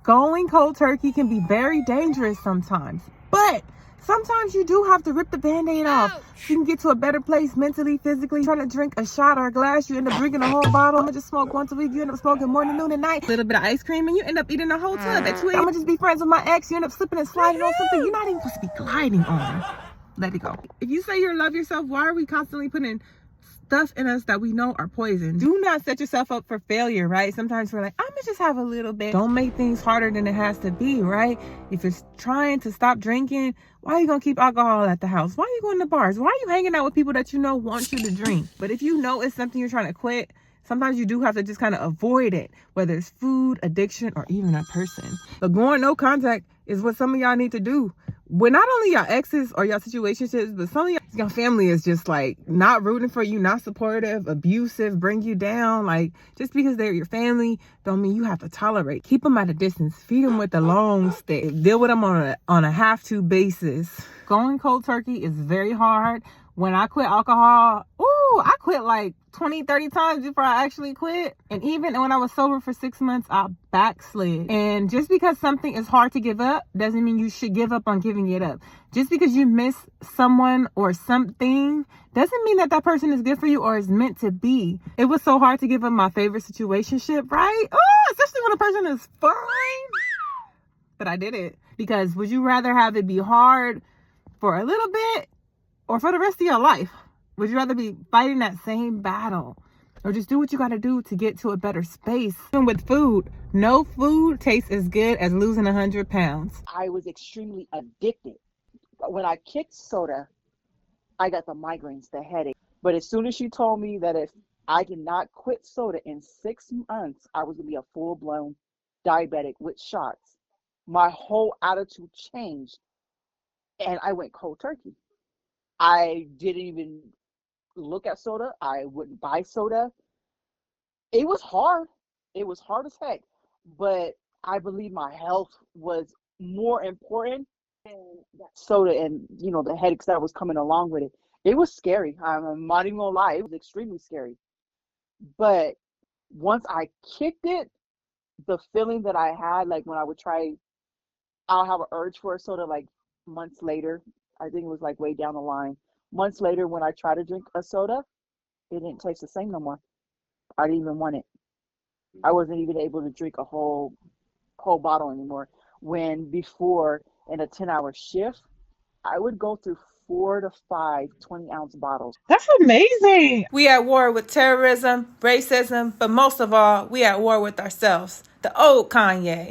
Going cold turkey can be very dangerous sometimes, but sometimes you do have to rip the Band-Aid off so you can get to a better place mentally, physically. Trying to drink a shot or a glass, you end up drinking a whole bottle. I'ma just smoke once a week, you end up smoking morning, noon, and night. A little bit of ice cream, and you end up eating a whole tub. I'ma just be friends with my ex, you end up slipping and sliding on something you're not even supposed to be gliding on. Let it go. If you say you love yourself, why are we constantly putting stuff in us that we know are poison? Do not set yourself up for failure, right? Sometimes we're like, I'm gonna just have a little bit. Don't make things harder than it has to be, right? If you're trying to stop drinking, why are you gonna keep alcohol at the house? Why are you going to bars? Why are you hanging out with people that you know want you to drink? But if you know it's something you're trying to quit, sometimes you do have to just kind of avoid it, whether it's food, addiction, or even a person. But going no contact is what some of y'all need to do. When not only your exes or your situationships, but some of your family is just like not rooting for you, not supportive, abusive, bring you down. Like, just because they're your family don't mean you have to tolerate. Keep them at a distance. Feed them with the long stick. Deal with them on a have-to basis. Going cold turkey is very hard. When I quit alcohol, I quit like 20, 30 times before I actually quit. And even when I was sober for 6 months, I backslid. And just because something is hard to give up doesn't mean you should give up on giving it up. Just because you miss someone or something doesn't mean that person is good for you or is meant to be. It was so hard to give up my favorite situationship, right? Especially when a person is fine. But I did it. Because would you rather have it be hard for a little bit or for the rest of your life? Would you rather be fighting that same battle, or just do what you got to do to get to a better space? And with food, no food tastes as good as losing 100 pounds. I was extremely addicted. When I kicked soda, I got the migraines, the headache. But as soon as she told me that if I did not quit soda in 6 months, I was going to be a full-blown diabetic with shots, my whole attitude changed, and I went cold turkey. I didn't even look at soda. I wouldn't buy soda. It was hard. It was hard as heck. But I believe my health was more important than that soda and, the headaches that was coming along with it. It was scary. I'm not even gonna lie. It was extremely scary. But once I kicked it, the feeling that I had, like when I would I'll have an urge for a soda like months later. I think it was like way down the line. Months later, when I tried to drink a soda, it didn't taste the same no more. I didn't even want it. I wasn't even able to drink a whole bottle anymore. When before, in a 10-hour shift, I would go through 4 to 5 20-ounce bottles. That's amazing. We at war with terrorism, racism, but most of all, we at war with ourselves. The old Kanye.